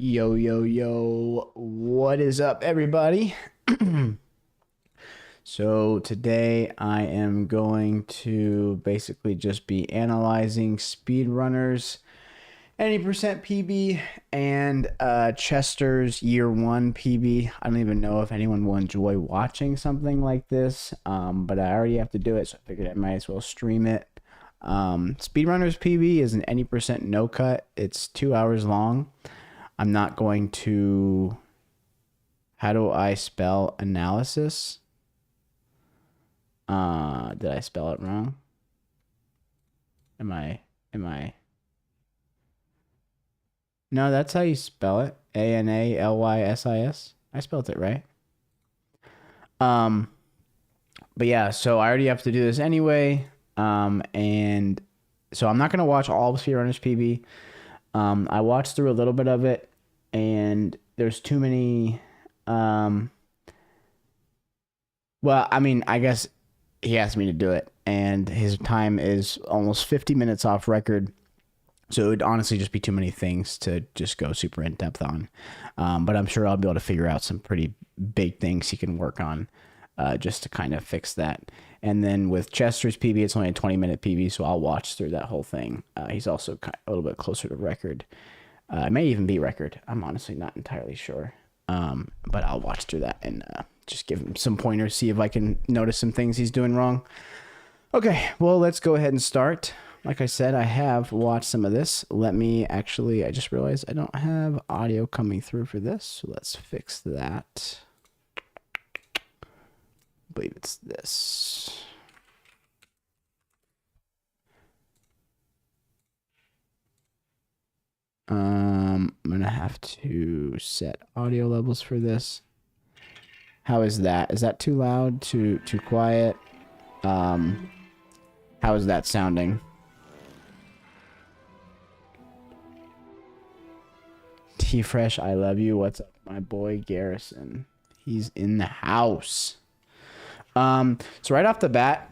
Yo, yo, yo, what is up, everybody? So, today I am going to basically just be analyzing speedrunners, any percent PB, and Chester's year one PB. I don't even know if anyone will enjoy watching something like this, but I already have to do it, so I figured I might as well stream it. Speedrunners PB is an any percent no cut, it's 2 hours long. I'm not going to. How do I spell analysis? Did I spell it wrong? Am I? No, that's how you spell it. Analysis. I spelled it right. But yeah, so I already have to do this anyway. And so I'm not gonna watch all of Speedrunners PB. I watched through a little bit of it, and there's too many. Well, I mean, I guess he asked me to do it, and his time is almost 50 minutes off record. So it would honestly just be too many things to just go super in depth on. But I'm sure I'll be able to figure out some pretty big things he can work on just to kind of fix that. And then with Chester's PB, it's only a 20-minute PB, so I'll watch through that whole thing. He's also a little bit closer to record. It may even be record. I'm honestly not entirely sure. But I'll watch through that and just give him some pointers, see if I can notice some things he's doing wrong. Okay, well, let's go ahead and start. Like I said, I have watched some of this. I just realized I don't have audio coming through for this, so let's fix that. I believe it's this. I'm gonna have to set audio levels for this. How is that? Is that too loud? Too quiet? How is that sounding? T-Fresh, I love you. What's up, my boy Garrison? He's in the house. So right off the bat,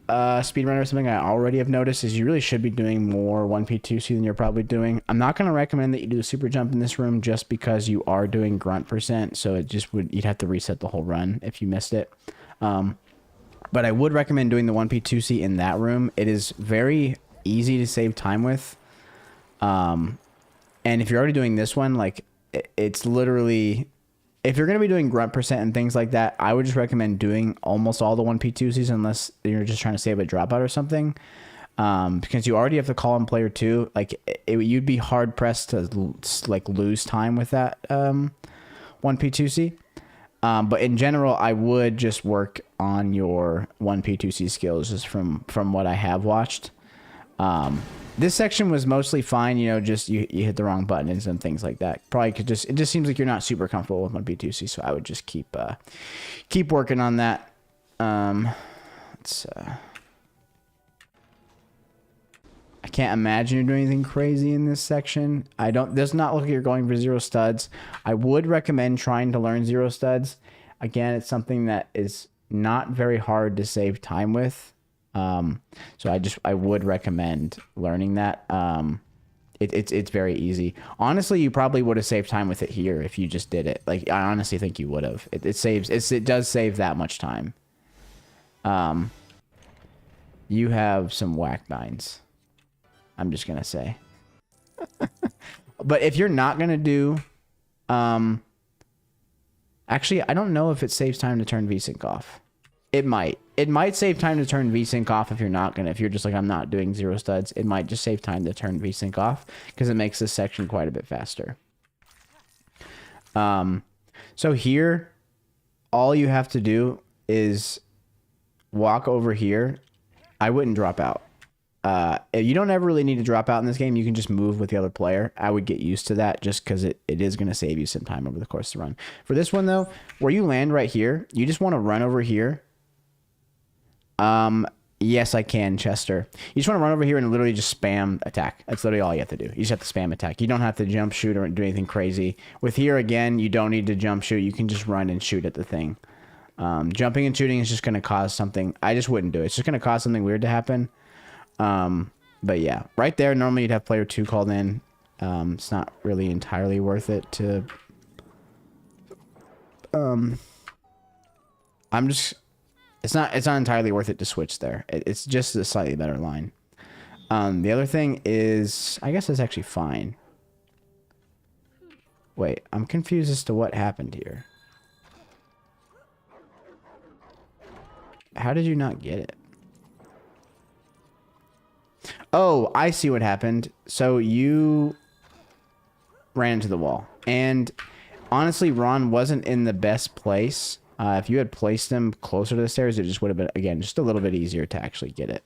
Speedrunner, something I already have noticed is you really should be doing more 1P2C than you're probably doing. I'm not going to recommend that you do a super jump in this room just because you are doing grunt percent, so you'd have to reset the whole run if you missed it. But I would recommend doing the 1P2C in that room. It is very easy to save time with. And if you're already doing this one, like, it's literally, if you're going to be doing grunt percent and things like that, I would just recommend doing almost all the 1P2Cs unless you're just trying to save a dropout or something. Because you already have to call in player 2. Like, you'd be hard pressed to like lose time with that 1P2C. But in general, I would just work on your 1P2C skills just from what I have watched. This section was mostly fine, you know, just you hit the wrong buttons and things like that. Probably it just seems like you're not super comfortable with 1P2C, so I would just keep working on that. I can't imagine you're doing anything crazy in this section. Does not look like you're going for 0 studs. I would recommend trying to learn 0 studs. Again, it's something that is not very hard to save time with. So I would recommend learning that. It's very easy. Honestly, you probably would have saved time with it here if you just did it. Like, I honestly think you would have. It does save that much time. You have some whack binds, I'm just gonna say. But if you're not gonna do, actually, I don't know if it saves time to turn VSync off. It might save time to turn VSync off if you're just like, I'm not doing 0 studs. It might just save time to turn VSync off because it makes this section quite a bit faster. So here, all you have to do is walk over here. I wouldn't drop out. You don't ever really need to drop out in this game. You can just move with the other player. I would get used to that just because it is going to save you some time over the course of the run. For this one, though, where you land right here, you just want to run over here. Yes, I can, Chester. You just want to run over here and literally just spam attack. That's literally all you have to do. You just have to spam attack. You don't have to jump shoot or do anything crazy. With here, again, you don't need to jump shoot. You can just run and shoot at the thing. Jumping and shooting is just going to cause something. I just wouldn't do it. It's just going to cause something weird to happen. But yeah, right there, normally you'd have player 2 called in. It's not really entirely worth it to... I'm just... It's not entirely worth it to switch there. It's just a slightly better line. The other thing is... I guess it's actually fine. Wait, I'm confused as to what happened here. How did you not get it? Oh, I see what happened. So you ran into the wall. And honestly, Ron wasn't in the best place. If you had placed him closer to the stairs, it just would have been, again, just a little bit easier to actually get it.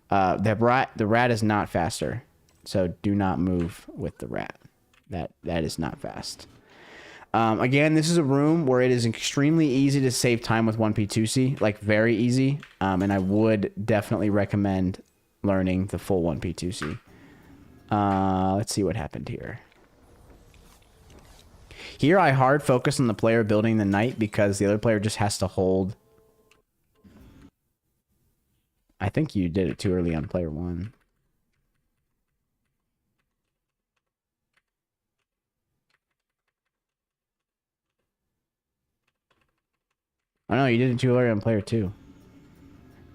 The rat is not faster. So do not move with the rat. That is not fast. Again, this is a room where it is extremely easy to save time with 1P2C. Like, very easy. And I would definitely recommend learning the full 1P2C. Let's see what happened here. Here, I hard focus on the player building the knight because the other player just has to hold. I think you did it too early on player 1. Oh no, you did it too early on player 2.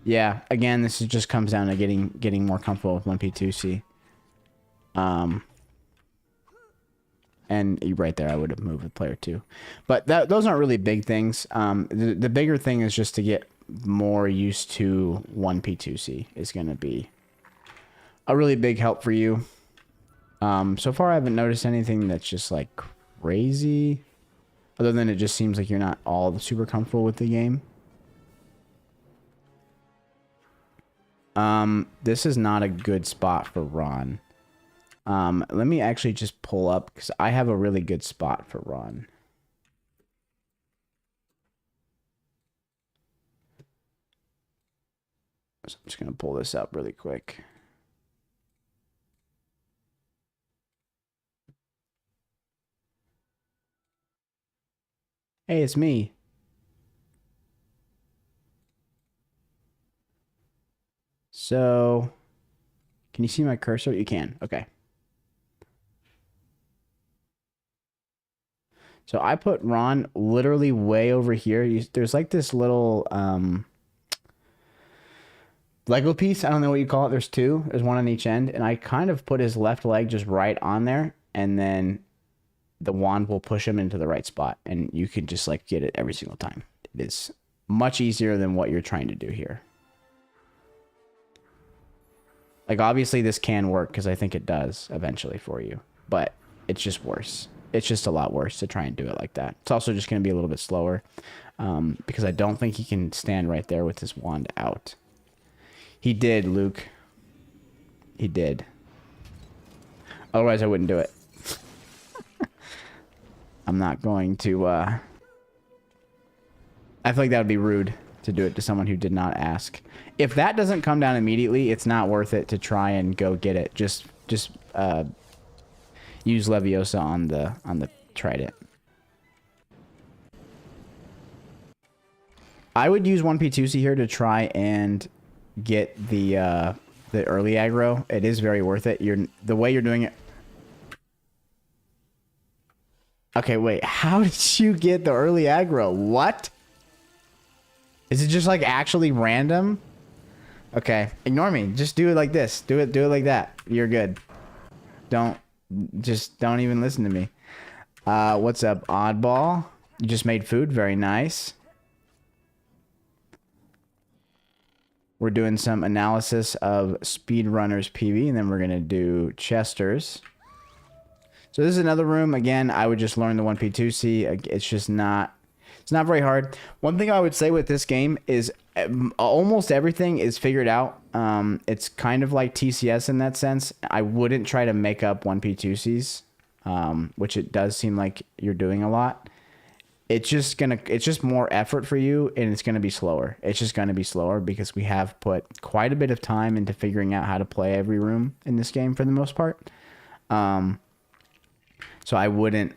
Yeah, again, this just comes down to getting more comfortable with 1P2C. And you're right there, I would have moved with player 2. But those aren't really big things. The bigger thing is just to get more used to 1P2C is going to be a really big help for you. So far, I haven't noticed anything that's just like crazy. Other than it just seems like you're not all super comfortable with the game. This is not a good spot for Ron. Let me actually just pull up because I have a really good spot for Ron. So I'm just going to pull this up really quick. Hey, it's me. So, can you see my cursor? You can. Okay. So I put Ron literally way over here. There's like this little Lego piece. I don't know what you call it. There's two. There's one on each end. And I kind of put his left leg just right on there. And then the wand will push him into the right spot. And you can just like get it every single time. It is much easier than what you're trying to do here. Like, obviously, this can work because I think it does eventually for you. But it's just worse. It's just a lot worse to try and do it like that. It's also just going to be a little bit slower because I don't think he can stand right there with his wand out. He did, Luke. He did. Otherwise, I wouldn't do it. I'm not going to... I feel like that would be rude to do it to someone who did not ask. If that doesn't come down immediately, it's not worth it to try and go get it. Just use Leviosa on the trident. I would use 1P2C here to try and get the early aggro. It is very worth it. The way you're doing it. Okay, wait. How did you get the early aggro? What? Is it just like actually random? Okay, ignore me. Just do it like this. Do it like that. You're good. Don't even listen to me. What's up, Oddball? You just made food. Very nice. We're doing some analysis of Speedrunners PB, and then we're gonna do Chester's. So this is another room. Again, I would just learn the 1P2C. It's just not... It's not very hard. One thing I would say with this game is almost everything is figured out. It's kind of like TCS in that sense. I wouldn't try to make up 1P2Cs, which it does seem like you're doing a lot. It's just more effort for you, and it's gonna be slower. It's just gonna be slower because we have put quite a bit of time into figuring out how to play every room in this game for the most part. So I wouldn't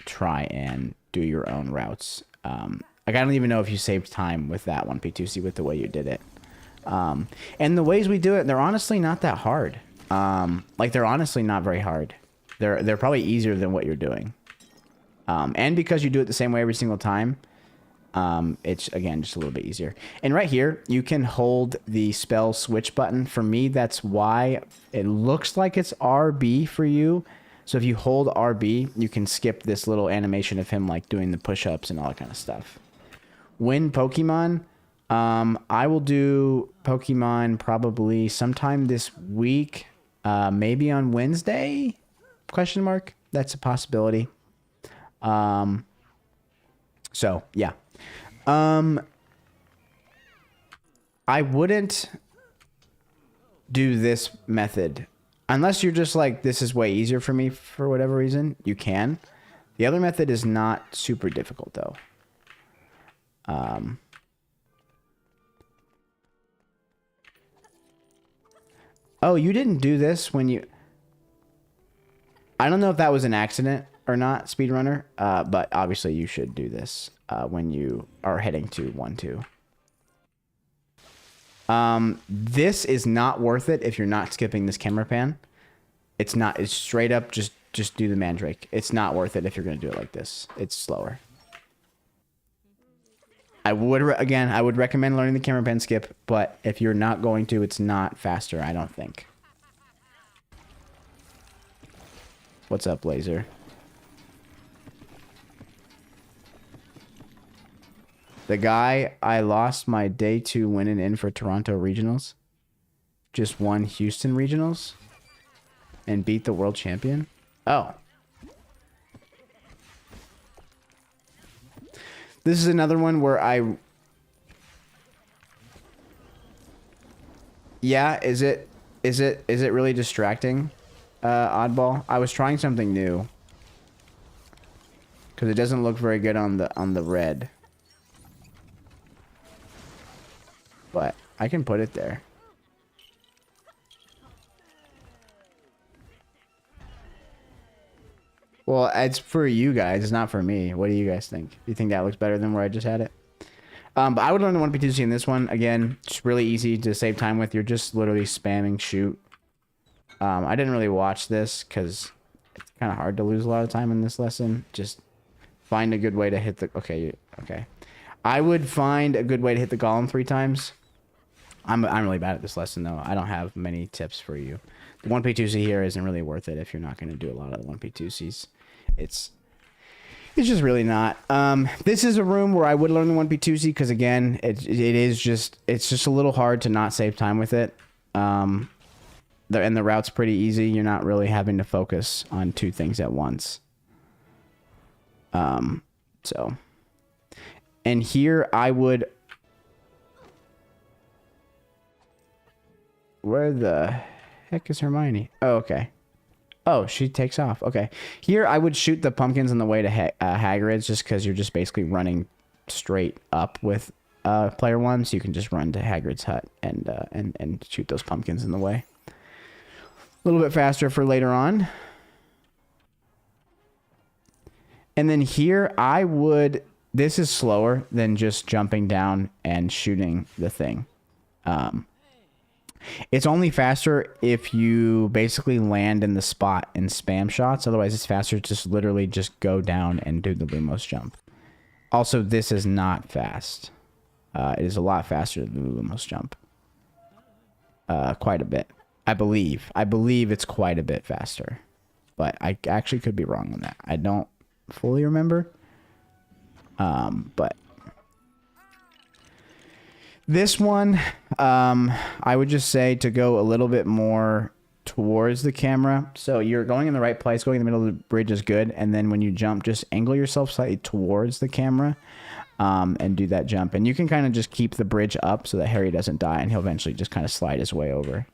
try and do your own routes. Like, I don't even know if you saved time with that 1P2C with the way you did it. And the ways we do it, they're honestly not that hard. Like they're honestly not very hard. They're probably easier than what you're doing. And because you do it the same way every single time, it's again just a little bit easier. And right here you can hold the spell switch button. For me, that's why it looks like it's RB for you. So if you hold RB, you can skip this little animation of him like doing the push-ups and all that kind of stuff. Win Pokemon, I will do Pokemon probably sometime this week, maybe on Wednesday, question mark. That's a possibility. So yeah. I wouldn't do this method unless you're just like, this is way easier for me for whatever reason. You can. The other method is not super difficult though. Oh, you didn't do this when you... I don't know if that was an accident or not, speedrunner, but obviously you should do this when you are heading to 1-2. This is not worth it if you're not skipping this camera pan. It's not. It's straight up just do the Mandrake. It's not worth it if you're going to do it like this. It's slower. I would recommend learning the camera pan skip, but if you're not going to, it's not faster, I don't think. What's up, Laser? The guy I lost my day 2 winning in for Toronto Regionals just won Houston Regionals and beat the world champion. Oh. This is another one where yeah, is it really distracting, Oddball? I was trying something new. Cuz it doesn't look very good on the red. But I can put it there. Well, it's for you guys. It's not for me. What do you guys think? Do you think that looks better than where I just had it? But I would learn the 1P2C in this one. Again, it's really easy to save time with. You're just literally spamming shoot. I didn't really watch this because it's kind of hard to lose a lot of time in this lesson. Just find a good way to hit the... Okay. I would find a good way to hit the golem 3 times. I'm really bad at this lesson, though. I don't have many tips for you. The 1P2C here isn't really worth it if you're not going to do a lot of the 1P2Cs. It's just really not. This is a room where I would learn the 1P2C because, again, it's just a little hard to not save time with it. And the route's pretty easy. You're not really having to focus on 2 things at once. So. And here I would... Where the heck is Hermione? Oh, okay. Oh, she takes off. Okay. Here, I would shoot the pumpkins on the way to Hagrid's just because you're just basically running straight up with player 1. So you can just run to Hagrid's hut and shoot those pumpkins in the way. A little bit faster for later on. And then here, I would... This is slower than just jumping down and shooting the thing. It's only faster if you basically land in the spot and spam shots. Otherwise, it's faster to just literally just go down and do the Lumos jump. Also, this is not fast. It is a lot faster than the Lumos jump. Quite a bit. I believe it's quite a bit faster. But I actually could be wrong on that. I don't fully remember. But... This one, I would just say to go a little bit more towards the camera. So you're going in the right place, going in the middle of the bridge is good. And then when you jump, just angle yourself slightly towards the camera and do that jump. And you can kind of just keep the bridge up so that Harry doesn't die and he'll eventually just kind of slide his way over.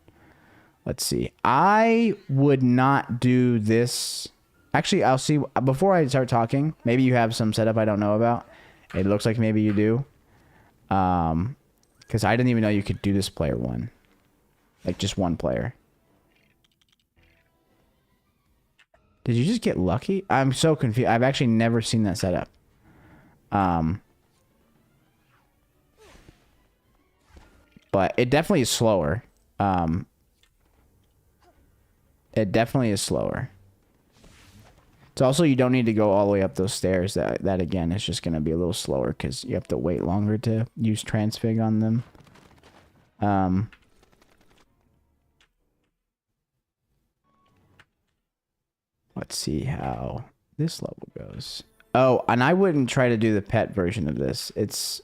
Let's see. I would not do this. Actually, I'll see. Before I start talking, maybe you have some setup I don't know about. It looks like maybe you do. Because I didn't even know you could do this player 1. Like, just 1 player. Did you just get lucky? I'm so confused. I've actually never seen that setup. But it definitely is slower. It definitely is slower. It's also, you don't need to go all the way up those stairs. That again is just going to be a little slower because you have to wait longer to use transfig on them. Let's see how this level goes. Oh, and I wouldn't try to do the pet version of this. It's...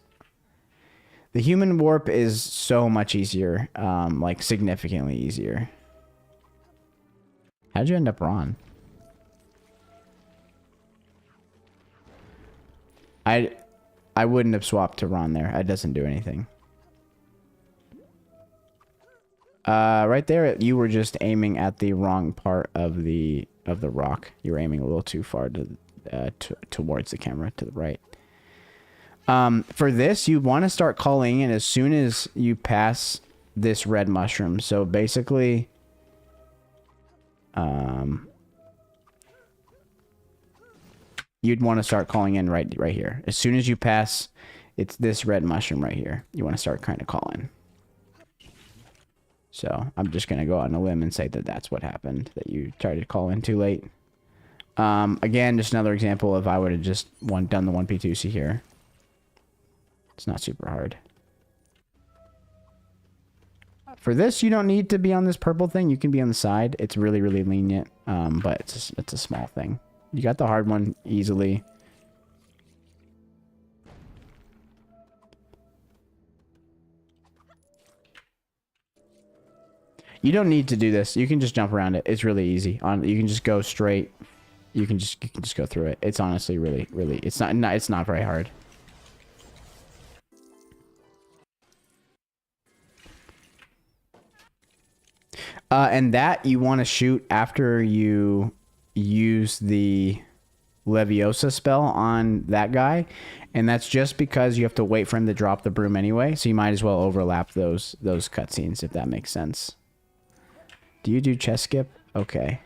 The human warp is so much easier. Like, significantly easier. How'd you end up Ron? I wouldn't have swapped to Ron there. It doesn't do anything. Right there, you were just aiming at the wrong part of the rock. You were aiming a little too far towards the camera, to the right. For this, you want to start calling in as soon as you pass this red mushroom. So basically, you'd want to start calling in right here. As soon as you pass, it's this red mushroom right here. You want to start kind of calling. So I'm just going to go out on a limb and say that that's what happened, that you tried to call in too late. Again, just another example of I would have just done the 1P2C here. It's not super hard. For this, you don't need to be on this purple thing. You can be on the side. It's really, really lenient, but it's a small thing. You got the hard one easily. You don't need to do this. You can just jump around it. It's really easy. You can just go straight. You can just go through it. It's honestly really, really. It's not very hard. And that you want to shoot after you use the Leviosa spell on that guy, and that's just because you have to wait for him to drop the broom anyway. So you might as well overlap those cutscenes, if that makes sense. Do you do chest skip? Okay.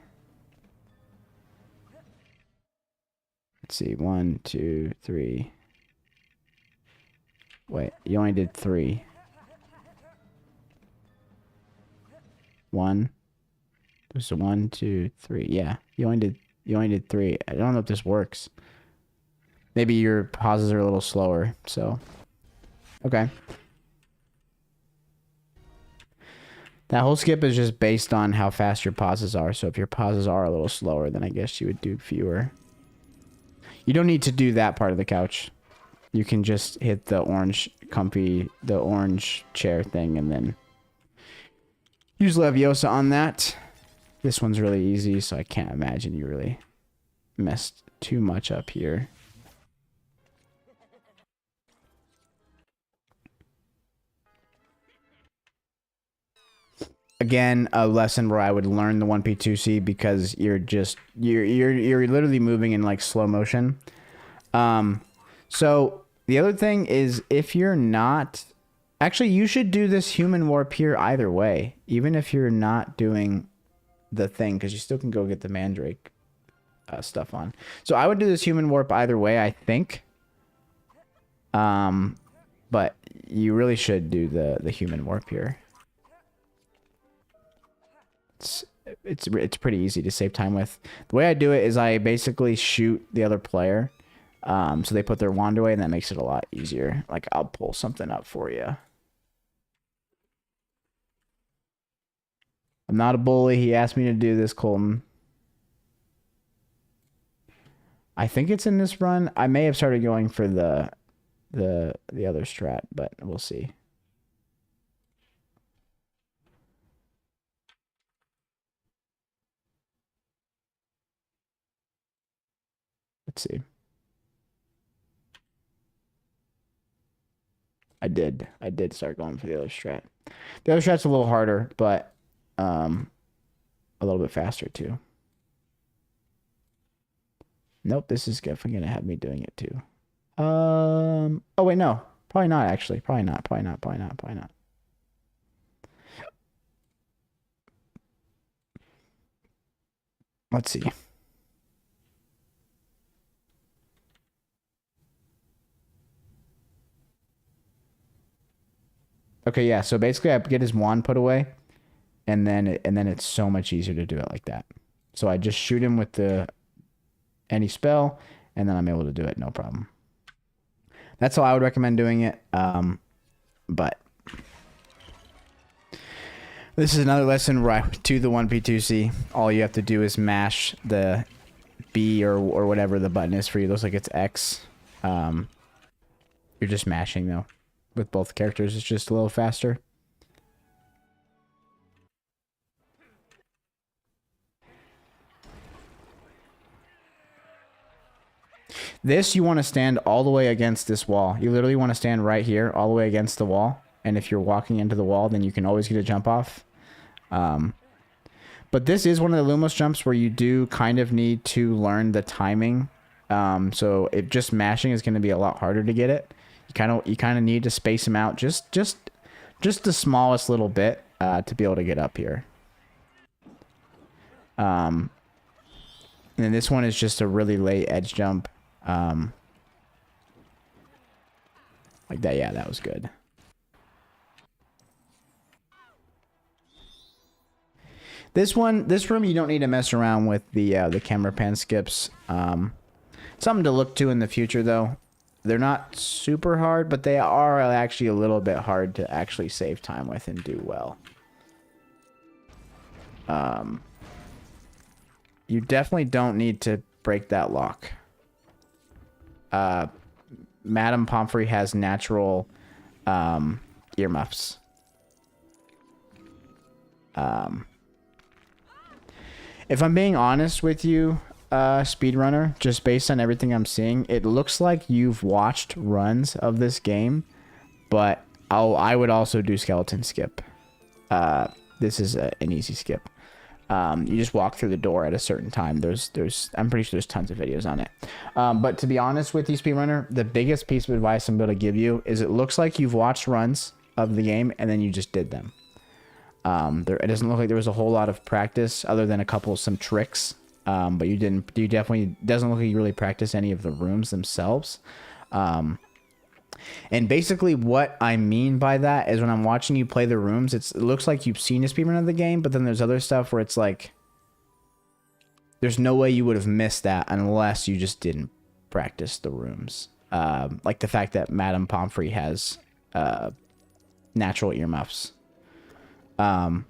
Let's see. 1, 2, 3. Wait, you only did 3. 1. There's a 1, 2, 3. Yeah, you only did 3. I don't know if this works. Maybe your pauses are a little slower. So, okay. That whole skip is just based on how fast your pauses are. So if your pauses are a little slower, then I guess you would do fewer. You don't need to do that part of the couch. You can just hit the orange chair thing and then use Leviosa on that. This one's really easy, so I can't imagine you really messed too much up here. Again, a lesson where I would learn the 1P2C because you're literally moving in like slow motion. So the other thing is, if you're not... Actually, you should do this human warp here either way, even if you're not doing the thing, because you still can go get the Mandrake stuff on. So I would do this human warp either way, I think. But you really should do the human warp here. It's pretty easy to save time with. The way I do it is I basically shoot the other player, so they put their wand away, and that makes it a lot easier. Like, I'll pull something up for you. I'm not a bully. He asked me to do this, Colton. I think it's in this run. I may have started going for the other strat, but we'll see. Let's see. I did start going for the other strat. The other strat's a little harder, but a little bit faster too. Nope, this is definitely gonna have me doing it too. Oh wait, no. Probably not actually. Probably not. Let's see. Okay, yeah, so basically I get his wand put away, and then it's so much easier to do it like that. So I just shoot him with any spell, and then I'm able to do it, no problem. That's how I would recommend doing it. But this is another lesson right to the 1P2C. All you have to do is mash the B or whatever the button is for you. It looks like it's X. You're just mashing though. With both characters, it's just a little faster. This, you want to stand all the way against this wall. You literally want to stand right here, all the way against the wall. And if you're walking into the wall, then you can always get a jump off. But this is one of the Lumos jumps where you do kind of need to learn the timing. So if just mashing is going to be a lot harder to get it. You kind of need to space them out just the smallest little bit to be able to get up here. And then this one is just a really late edge jump. Like that. Yeah, that was good. This room, you don't need to mess around with the camera pan skips. Something to look to in the future, though. They're not super hard, but they are actually a little bit hard to actually save time with and do well. You definitely don't need to break that lock. Madame Pomfrey has natural earmuffs. If I'm being honest with you, speedrunner, just based on everything I'm seeing, it looks like you've watched runs of this game, but I would also do skeleton skip. This is an easy skip. You just walk through the door at a certain time. I'm pretty sure there's tons of videos on it. But to be honest with you, speedrunner, the biggest piece of advice I'm able to give you is it looks like you've watched runs of the game and then you just did them. It doesn't look like there was a whole lot of practice other than some tricks. But you definitely doesn't look like you really practice any of the rooms themselves. And basically what I mean by that is when I'm watching you play the rooms, it looks like you've seen a speedrun of the game, but then there's other stuff where it's like, there's no way you would have missed that unless you just didn't practice the rooms. Like the fact that Madame Pomfrey has, natural earmuffs. So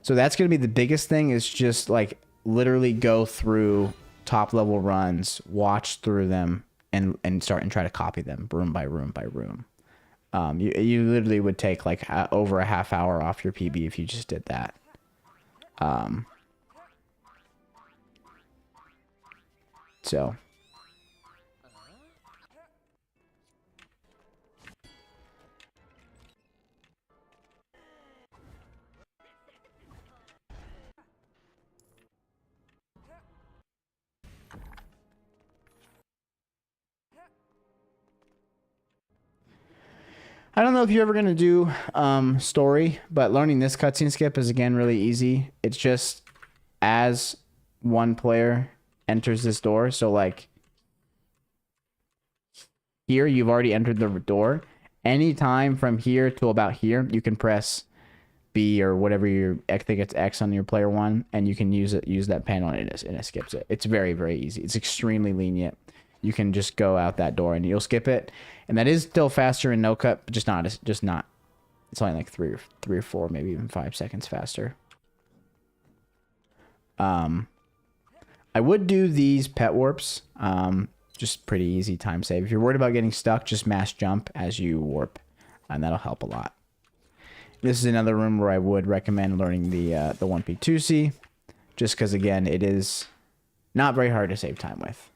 that's going to be the biggest thing, is just like literally go through top level runs, watch through them, and start and try to copy them room by room by room. You literally would take like over a half hour off your PB if you just did that. So I don't know if you're ever going to do story, but learning this cutscene skip is, again, really easy. It's just as one player enters this door. So, like, here, you've already entered the door. Anytime from here to about here, you can press B or whatever I think it's X on your player one, and you can use that panel, and it skips it. It's very, very easy. It's extremely lenient. You can just go out that door and you'll skip it. And that is still faster in no cut, but just not. It's only like three or four, maybe even 5 seconds faster. I would do these pet warps. Just pretty easy time save. If you're worried about getting stuck, just mash jump as you warp, and that'll help a lot. This is another room where I would recommend learning the 1P2C, just because, again, it is not very hard to save time with.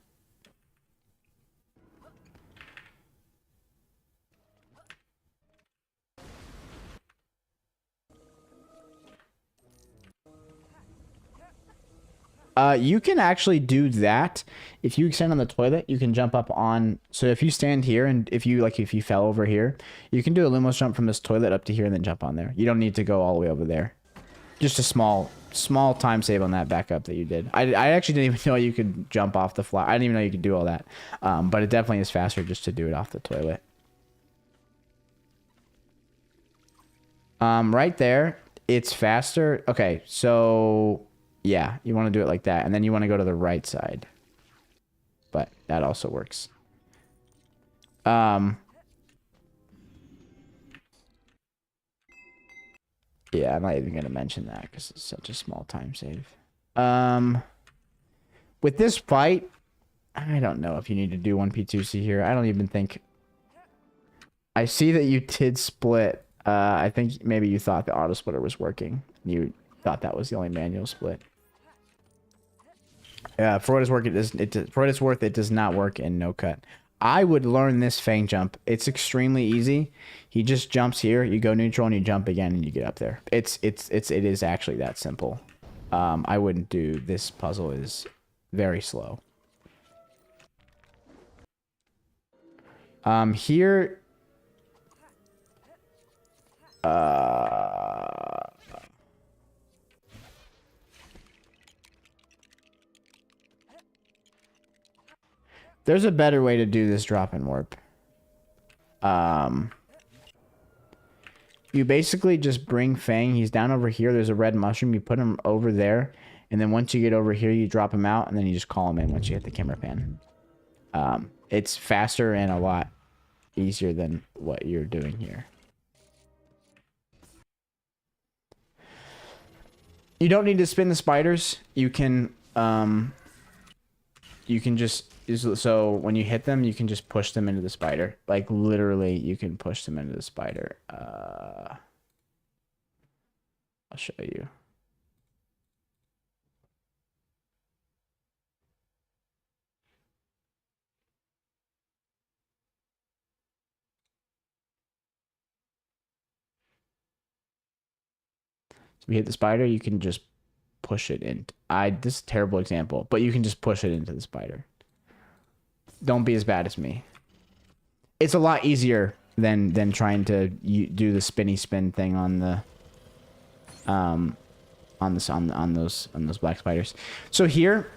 You can actually do that. If you extend on the toilet, you can jump up on. So if you stand here and if you fell over here, you can do a Lumos jump from this toilet up to here and then jump on there. You don't need to go all the way over there. Just a small time save on that backup that you did. I actually didn't even know you could jump off the fly. I didn't even know you could do all that. But it definitely is faster just to do it off the toilet. Right there it's faster. Okay, so yeah, you want to do it like that, and then you want to go to the right side. But that also works. Yeah, I'm not even gonna mention that because it's such a small time save. With this fight, I don't know if you need to do 1P2C here. I don't even think. I see that you did split. I think maybe you thought the auto splitter was working. You thought that was the only manual split. For what it's worth, it does not work in no cut. I would learn this Fang jump. It's extremely easy. He just jumps here. You go neutral and you jump again and you get up there. It is actually that simple. I wouldn't do this puzzle. Is very slow. Here. There's a better way to do this drop and warp. You basically just bring Fang. He's down over here. There's a red mushroom. You put him over there. And then once you get over here, you drop him out. And then you just call him in once you hit the camera pan. It's faster and a lot easier than what you're doing here. You don't need to spin the spiders. You can just... So when you hit them, you can just push them into the spider. Like literally, you can push them into the spider. I'll show you. So if you hit the spider, you can just push it in. This is a terrible example, but you can just push it into the spider. Don't be as bad as me. It's a lot easier than trying to do the spinny spin thing on the on those black spiders. So here,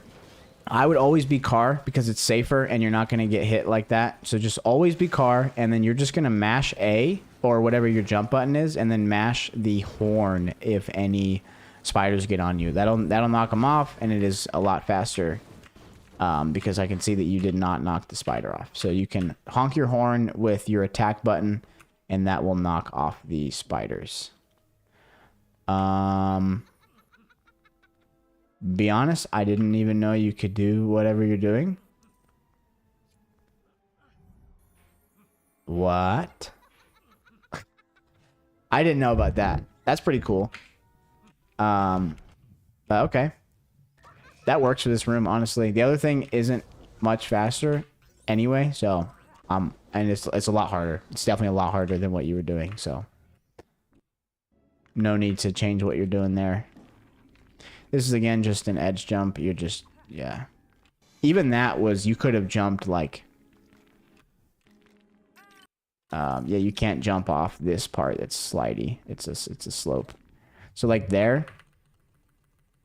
I would always be car because it's safer and you're not going to get hit like that. So just always be car, and then you're just going to mash A or whatever your jump button is, and then mash the horn if any spiders get on you. That'll knock them off, and it is a lot faster. Because I can see that you did not knock the spider off. So you can honk your horn with your attack button, and that will knock off the spiders. Be honest, I didn't even know you could do whatever you're doing. What? I didn't know about that. That's pretty cool. But okay. That works for this room, honestly. The other thing isn't much faster anyway, so and it's a lot harder. It's definitely a lot harder than what you were doing, so no need to change what you're doing there. This is again just an edge jump. You're just, yeah. Even that was, you could have jumped like yeah, you can't jump off this part that's slidey. It's a slope. So like there,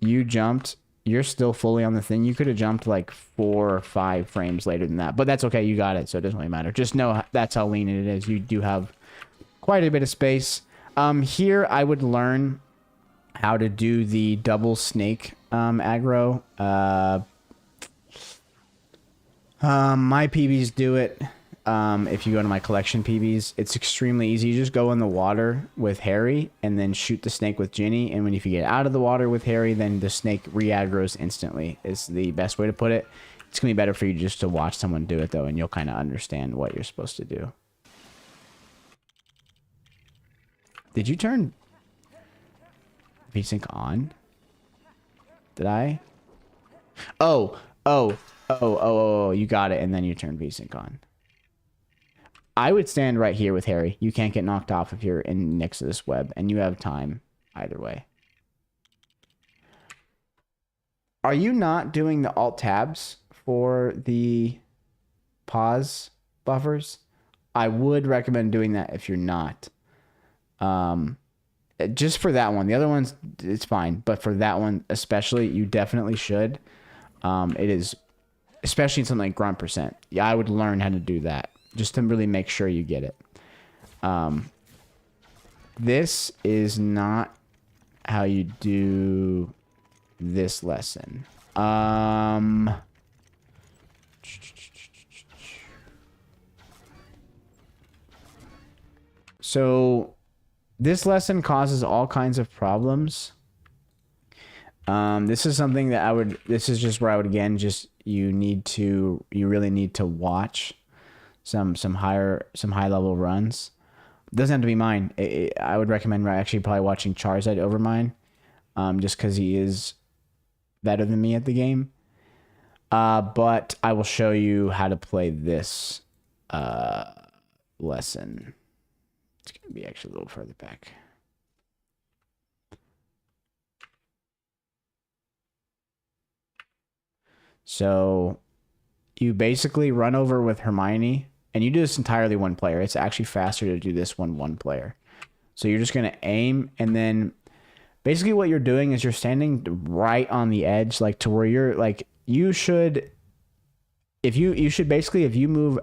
you jumped. You're still fully on the thing. You could have jumped like 4 or 5 frames later than that. But that's okay. You got it. So it doesn't really matter. Just know that's how lean it is. You do have quite a bit of space. Here, I would learn how to do the double snake aggro. My PBs do it. If you go to my collection PBs, it's extremely easy. You just go in the water with Harry and then shoot the snake with Ginny. And if you get out of the water with Harry, then the snake re-aggros instantly is the best way to put it. It's going to be better for you just to watch someone do it, though, and you'll kind of understand what you're supposed to do. Did you turn VSync on? Did I? Oh, you got it, and then you turn VSync on. I would stand right here with Harry. You can't get knocked off if you're in next to this web, and you have time either way. Are you not doing the alt tabs for the pause buffers? I would recommend doing that if you're not. Just for that one. The other ones, it's fine. But for that one especially, you definitely should. It is, especially in something like grunt percent. Yeah, I would learn how to do that, just to really make sure you get it. This is not how you do this lesson. So this lesson causes all kinds of problems. This is something that this is just where I would, again, just, you really need to watch some high level runs. It doesn't have to be mine. I would recommend actually probably watching Charizard over mine, just because he is better than me at the game. But I will show you how to play this lesson. It's going to be actually a little further back. So you basically run over with Hermione, and you do this entirely one player. It's actually faster to do this one player. So you're just going to aim, and then basically what you're doing is you're standing right on the edge, like to where you're like, you should basically, if you move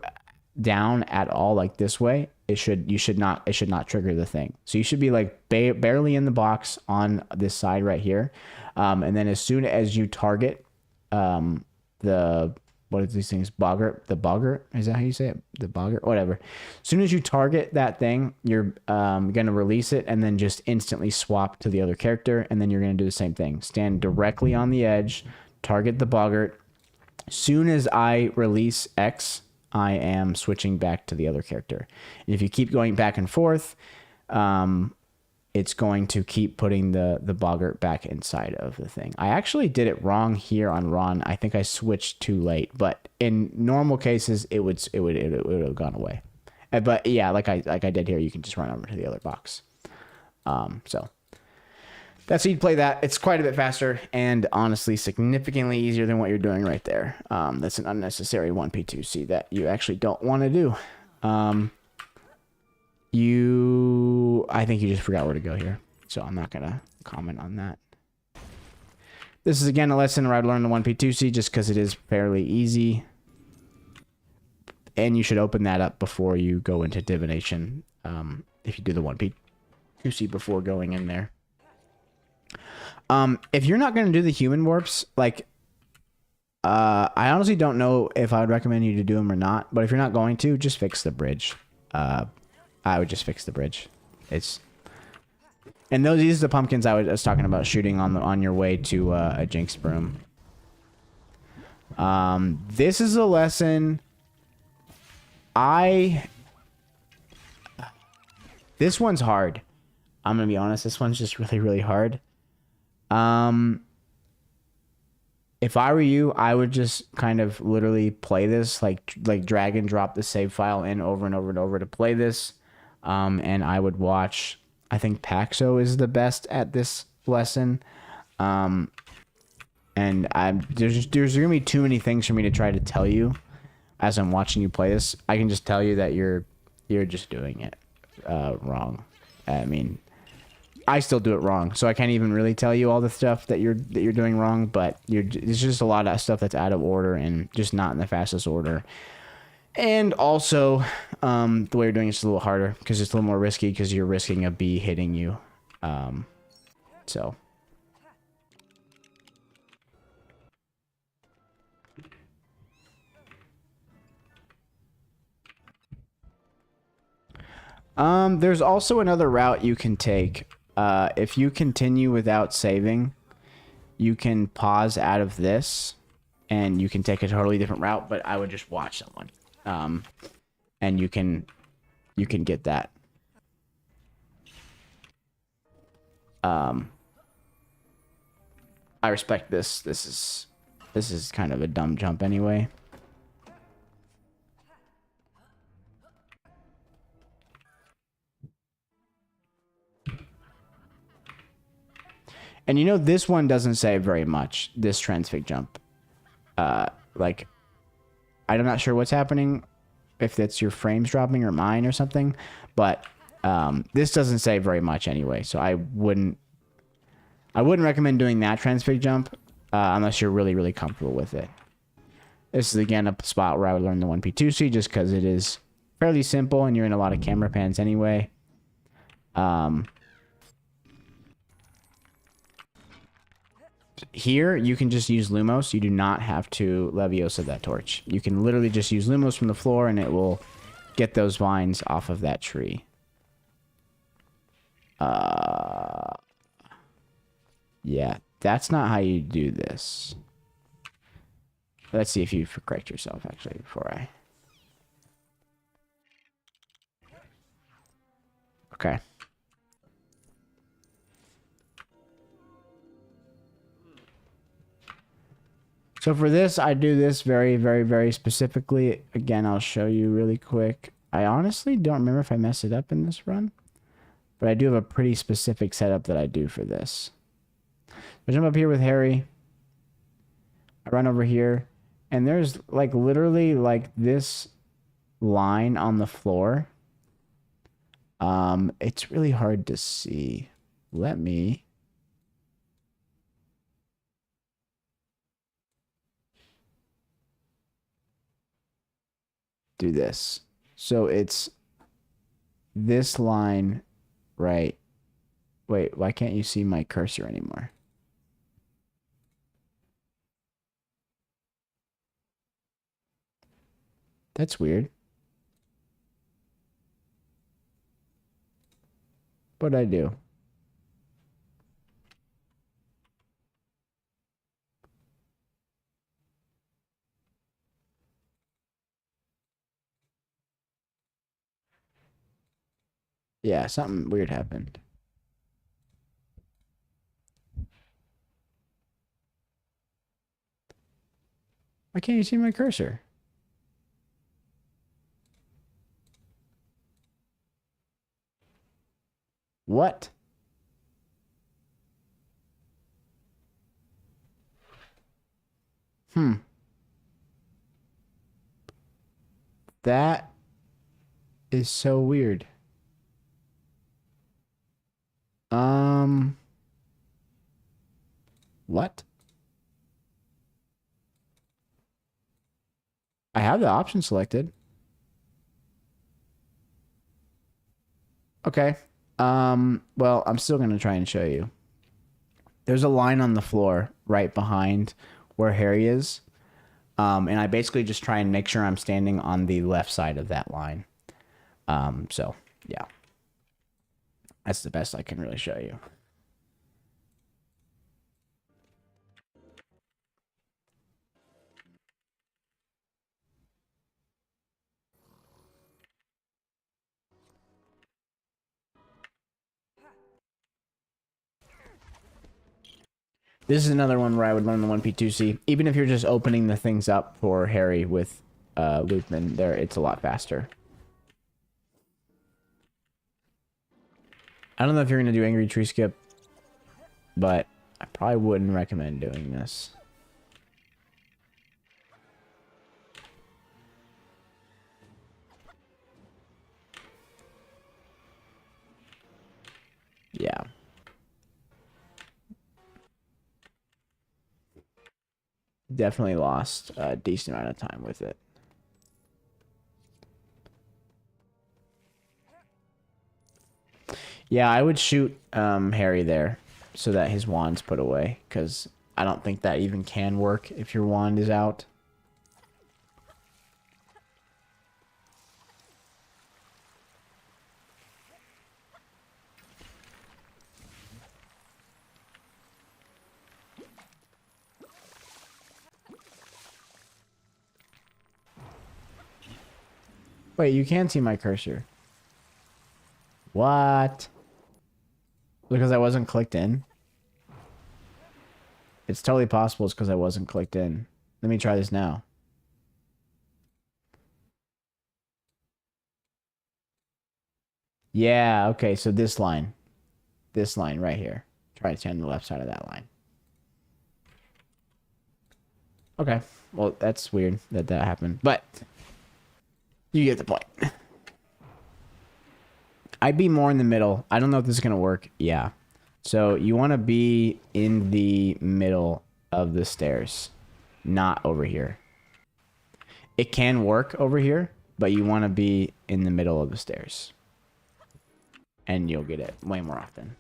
down at all like this way, it should not trigger the thing. So you should be like barely in the box on this side right here. And then as soon as you target what are these things? The boggart? Is that how you say it? The boggart? Whatever. As soon as you target that thing, you're going to release it and then just instantly swap to the other character. And then you're going to do the same thing. Stand directly on the edge, target the boggart. Soon as I release X, I am switching back to the other character. And if you keep going back and forth, it's going to keep putting the boggart back inside of the thing. I actually did it wrong here on Ron. I think I switched too late, but in normal cases, it would have gone away. But yeah, like I did here, you can just run over to the other box. So that's how you play that. It's quite a bit faster and honestly significantly easier than what you're doing right there. That's an unnecessary 1P2C that you actually don't want to do. I think you just forgot where to go here, so I'm not gonna comment on that. This is again a lesson where I learned the 1P2C just because it is fairly easy, and you should open that up before you go into divination. If you do the 1P2C before going in there. If you're not gonna do the human warps, like I honestly don't know if I would recommend you to do them or not, but if you're not going to, just fix the bridge. I would just fix the bridge. And these are the pumpkins I was talking about shooting on your way to a Jinx broom. This is a lesson. This one's hard. I'm gonna be honest. This one's just really hard. If I were you, I would just kind of literally play this, like drag and drop the save file in over and over and over to play this. And I would watch, I think Paxo is the best at this lesson. And there's gonna be too many things for me to try to tell you as I'm watching you play this. I can just tell you that you're just doing it wrong. I mean, I still do it wrong, so I can't even really tell you all the stuff that you're doing wrong. But there's just a lot of stuff that's out of order and just not in the fastest order. And also, the way you're doing it's a little harder because it's a little more risky because you're risking a bee hitting you. So. There's also another route you can take. If you continue without saving, you can pause out of this and you can take a totally different route, but I would just watch someone. And you can get that. I respect this. This is kind of a dumb jump anyway. And you know, this one doesn't say very much, this transfig jump. Like, I'm not sure what's happening, if that's your frames dropping or mine or something, but this doesn't say very much anyway, so I wouldn't recommend doing that transfig jump unless you're really comfortable with it. This is again a spot where I would learn the 1P2C just because it is fairly simple and you're in a lot of camera pans anyway. here, you can just use Lumos. You do not have to Leviosa that torch. You can literally just use Lumos from the floor, and it will get those vines off of that tree. Yeah, that's not how you do this. Let's see if you correct yourself, actually, before I... Okay. So for this, I do this very, very, very specifically. Again, I'll show you really quick. I honestly don't remember if I messed it up in this run, but I do have a pretty specific setup that I do for this. I jump up here with Harry. I run over here, and there's like literally like this line on the floor. It's really hard to see. Let me... do this. So it's this line, right? Wait, why can't you see my cursor anymore? That's weird. What'd I do? Yeah, something weird happened. Why can't you see my cursor? What? That is so weird. What? I have the option selected. Okay. Well, I'm still gonna try and show you. There's a line on the floor right behind where Harry is. And I basically just try and make sure I'm standing on the left side of that line. So, yeah. That's the best I can really show you. This is another one where I would learn the 1P2C. Even if you're just opening the things up for Harry with Loopman, there it's a lot faster. I don't know if you're going to do Angry Tree Skip, but I probably wouldn't recommend doing this. Yeah. Definitely lost a decent amount of time with it. Yeah, I would shoot Harry there so that his wand's put away, because I don't think that even can work if your wand is out. Wait, you can see my cursor. What? Because I wasn't clicked in? It's totally possible it's because I wasn't clicked in. Let me try this now. Yeah, okay, so this line. This line right here. Try to stand on the left side of that line. Okay, well, that's weird that that happened. But you get the point. I'd be more in the middle. I don't know if this is going to work. Yeah. So you want to be in the middle of the stairs, not over here. It can work over here, but you want to be in the middle of the stairs. And you'll get it way more often.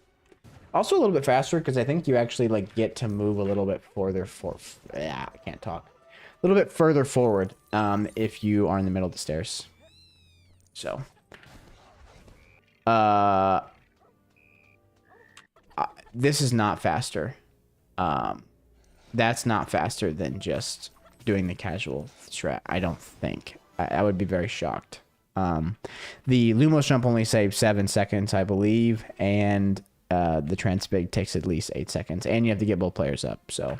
Also a little bit faster because I think you actually like get to move a little bit further for. Yeah, I can't talk. A little bit further forward if you are in the middle of the stairs. So. Uh, this is not faster. That's not faster than just doing the casual strat. I don't think. I would be very shocked. The Lumos jump only saves 7 seconds, I believe, and the Transfig takes at least 8 seconds, and you have to get both players up. So,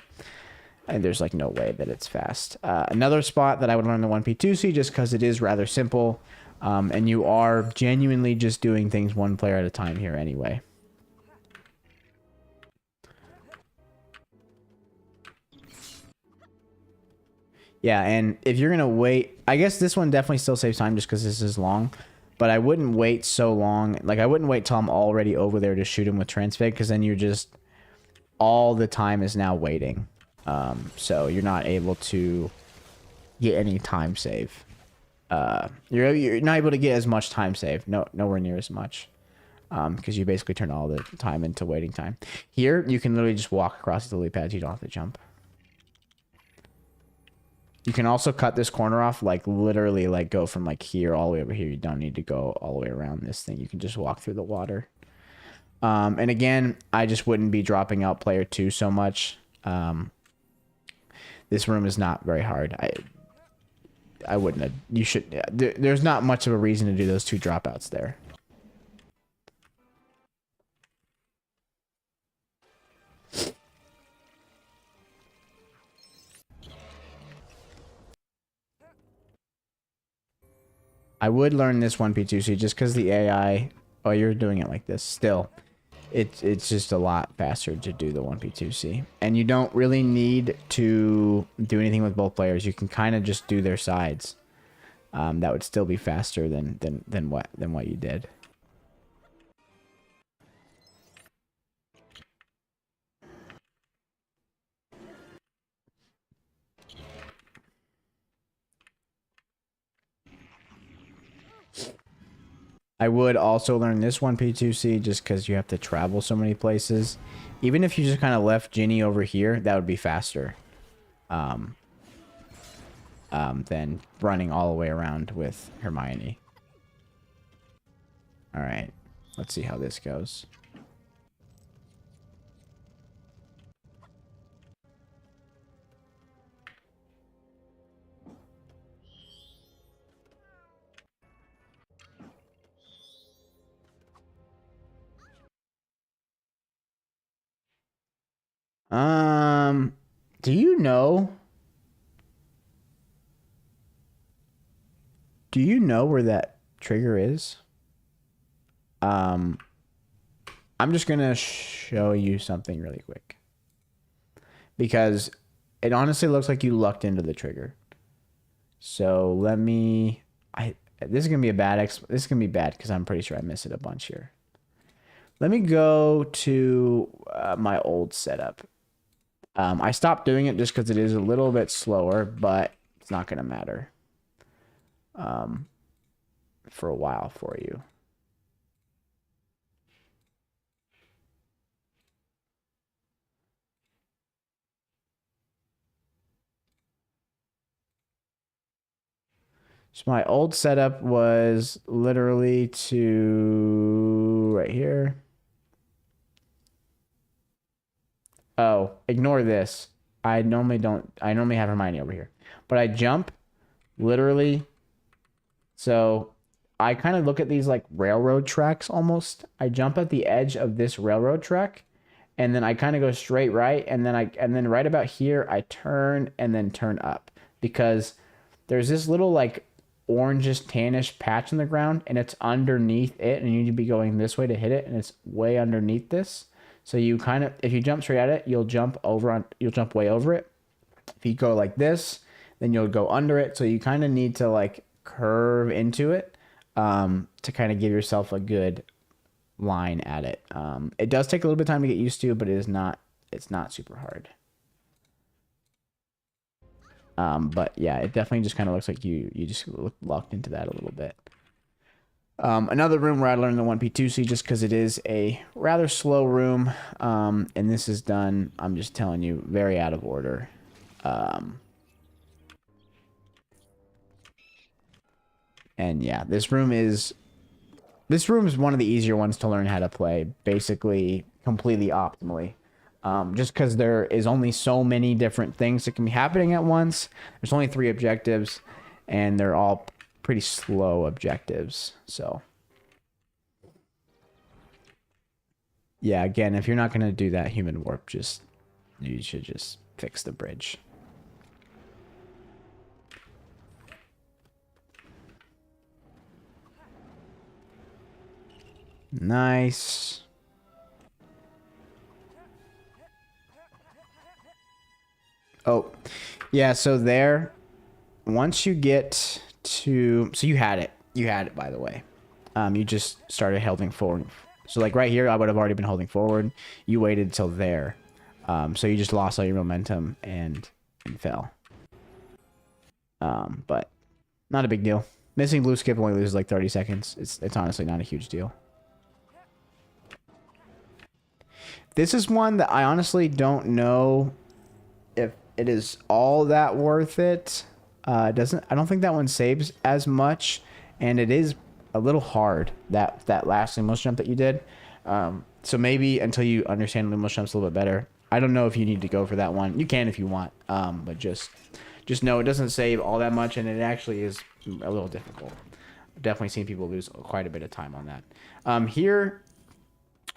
and there's like no way that it's fast. Another spot that I would learn the 1P2C just because it is rather simple, and you are genuinely just doing things one player at a time here anyway. Yeah, and if you're gonna wait, I guess this one definitely still saves time just because this is long. But I wouldn't wait so long. Like, I wouldn't wait till I'm already over there to shoot him with Transfig, because then you're just... all the time is now waiting. So you're not able to get any time save. You're not able to get as much time save. Nowhere near as much. Because you basically turn all the time into waiting time. Here, you can literally just walk across the lily pads. You don't have to jump. You can also cut this corner off, like literally like go from like here all the way over here. You don't need to go all the way around this thing. You can just walk through the water. And again, I just wouldn't be dropping out player 2 so much. This room is not very hard. I wouldn't have, you should, there's not much of a reason to do those 2 dropouts there. I would learn this 1P2C just because the AI... Oh, you're doing it like this. Still, it's just a lot faster to do the 1P2C. And you don't really need to do anything with both players. You can kind of just do their sides. That would still be faster than what you did. I would also learn this 1P2C just because you have to travel so many places. Even if you just kind of left Ginny over here, that would be faster than running all the way around with Hermione. All right, let's see how this goes. Do you know? Do you know where that trigger is? I'm just gonna show you something really quick. Because it honestly looks like you lucked into the trigger. So let me... this is gonna be a bad... This is gonna be bad because I'm pretty sure I missed it a bunch here. Let me go to my old setup. I stopped doing it just because it is a little bit slower, but it's not going to matter for a while for you. So my old setup was literally to right here. Oh, ignore this. I normally have Hermione over here. But I jump literally. So I kind of look at these like railroad tracks almost. I jump at the edge of this railroad track and then I kind of go straight right and then right about here I turn and then turn up because there's this little like orangish tannish patch in the ground and it's underneath it and you need to be going this way to hit it and it's way underneath this. So you kind of, if you jump straight at it, you'll jump way over it. If you go like this, then you'll go under it. So you kind of need to like curve into it to kind of give yourself a good line at it. It does take a little bit of time to get used to, but it's not super hard. But yeah, it definitely just kind of looks like you just locked into that a little bit. Another room where I learned the 1P2C just because it is a rather slow room. And this is done, I'm just telling you, very out of order. And yeah, this room is one of the easier ones to learn how to play, basically completely optimally. Just because there is only so many different things that can be happening at once. There's only 3 objectives, and they're all pretty slow objectives. So yeah, again, if you're not going to do that human warp, you should just fix the bridge. Nice. Oh, yeah, so there, once you get to, so you had it, by the way. You just started holding forward. So like right here, I would have already been holding forward. You waited till there. So you just lost all your momentum and fell. But not a big deal. Missing blue skip only loses like 30 seconds. It's honestly not a huge deal. This is one that I honestly don't know if it is all that worth it. I don't think that one saves as much, and it is a little hard, that last Lumos jump that you did. So maybe until you understand Lumos jumps a little bit better. I don't know if you need to go for that one. You can if you want, but just know it doesn't save all that much, and it actually is a little difficult. I've definitely seen people lose quite a bit of time on that. Here,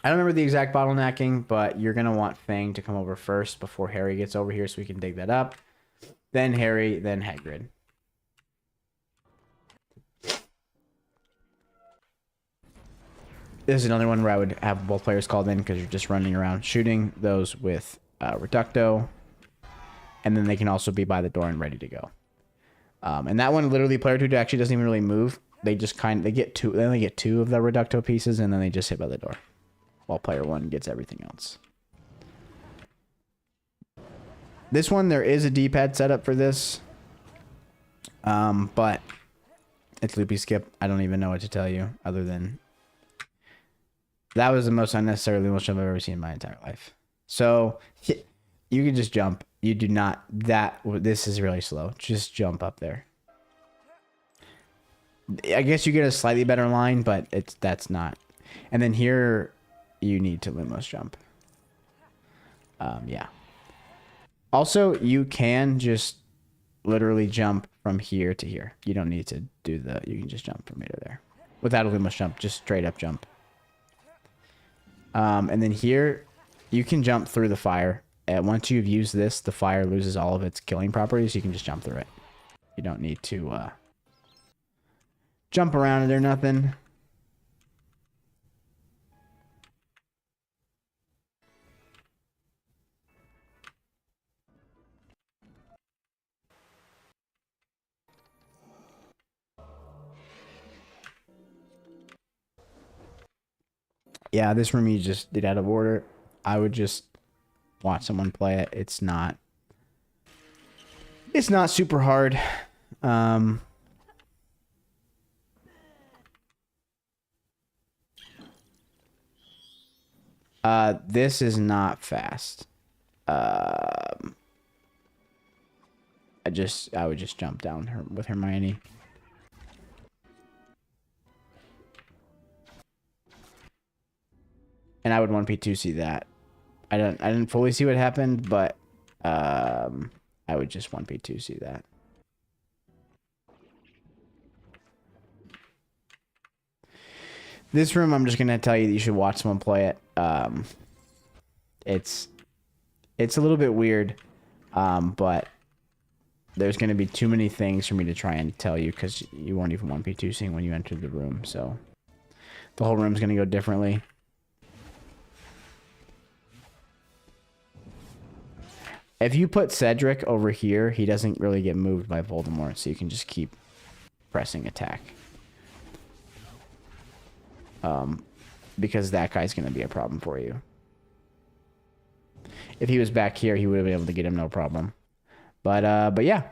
I don't remember the exact bottlenecking, but you're going to want Fang to come over first before Harry gets over here so we can dig that up. Then Harry, then Hagrid. This is another one where I would have both players called in because you're just running around shooting those with Reducto. And then they can also be by the door and ready to go. And that one, literally, player 2 actually doesn't even really move. They just they only get 2 of the Reducto pieces, and then they just hit by the door. While player 1 gets everything else. This one, there is a D-pad setup for this. But it's loopy skip. I don't even know what to tell you other than that was the most unnecessary Lumos jump I've ever seen in my entire life. So you can just jump. You do not, this is really slow. Just jump up there. I guess you get a slightly better line, but that's not. And then here you need to Lumos jump. Yeah. Also, you can just literally jump from here to here. You don't need to do you can just jump from here to there. Without a Lumos jump, just straight up jump. And then here, you can jump through the fire. And once you've used this, the fire loses all of its killing properties. You can just jump through it. You don't need to jump around it or nothing. Yeah, this room you just did out of order. I would just watch someone play it. It's not super hard. This is not fast. I would just jump down with Hermione. And I would 1P2C that. I didn't fully see what happened, but I would just 1P2C that. This room, I'm just gonna tell you that you should watch someone play it. It's a little bit weird, but there's gonna be too many things for me to try and tell you because you won't even 1P2C when you enter the room. So the whole room's gonna go differently. If you put Cedric over here, he doesn't really get moved by Voldemort, so you can just keep pressing attack. Because that guy's going to be a problem for you. If he was back here, he would have been able to get him no problem. But yeah,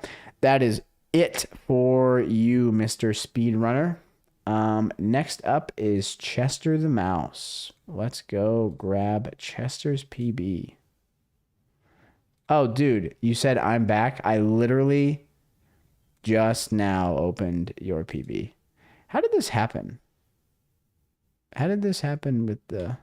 that is it for you, Mr. Speedrunner. Next up is Chester the Mouse. Let's go grab Chester's PB. Oh, dude, you said I'm back. I literally just now opened your PB. How did this happen? How did this happen with the...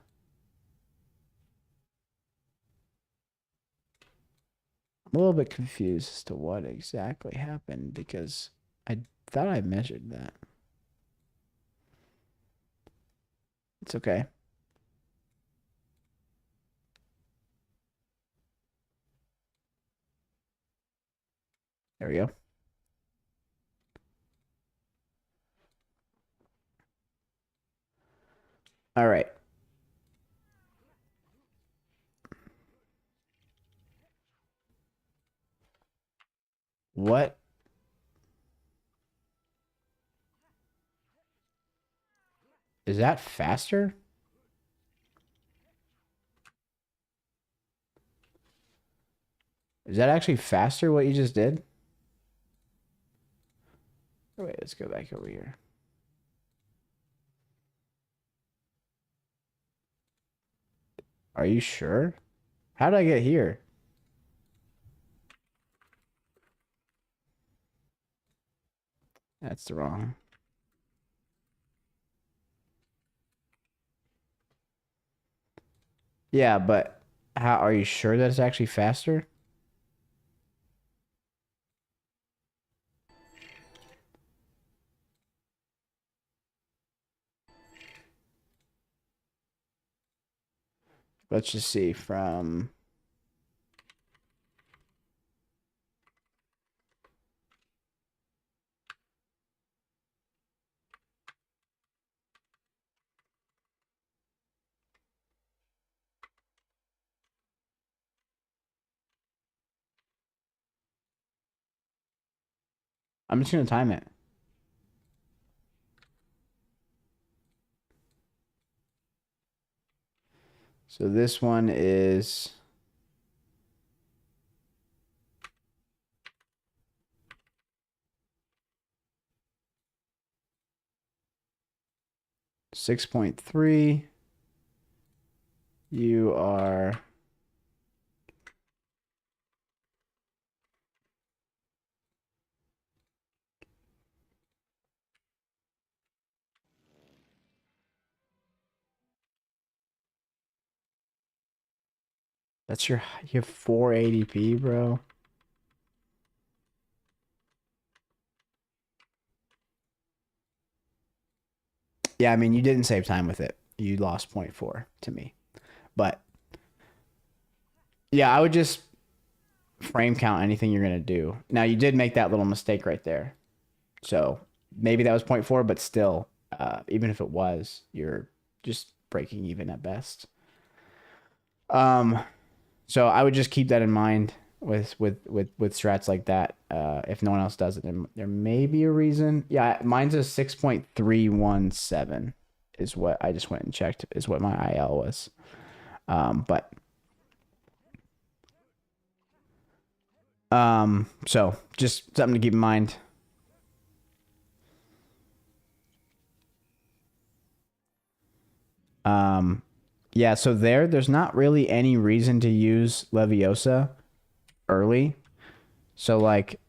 I'm a little bit confused as to what exactly happened because I thought I measured that. It's okay. There we go. All right. What? Is that faster? Is that actually faster what you just did? Oh, wait, let's go back over here. Are you sure? How did I get here? That's the wrong. Yeah, but how are you sure that it's actually faster? Let's just see from... I'm just gonna time it. So this one is 6.3. You are... That's your... You have 480p, bro. Yeah, I mean, you didn't save time with it. You lost 0.4 to me. But yeah, I would just frame count anything you're going to do. Now, you did make that little mistake right there. So maybe that was 0.4, but still, even if it was, you're just breaking even at best. So I would just keep that in mind with strats like that. If no one else does it, then there may be a reason. Yeah, mine's a 6.317 is what I just went and checked is what my IL was. But so just something to keep in mind. Yeah, so there's not really any reason to use Leviosa early. So like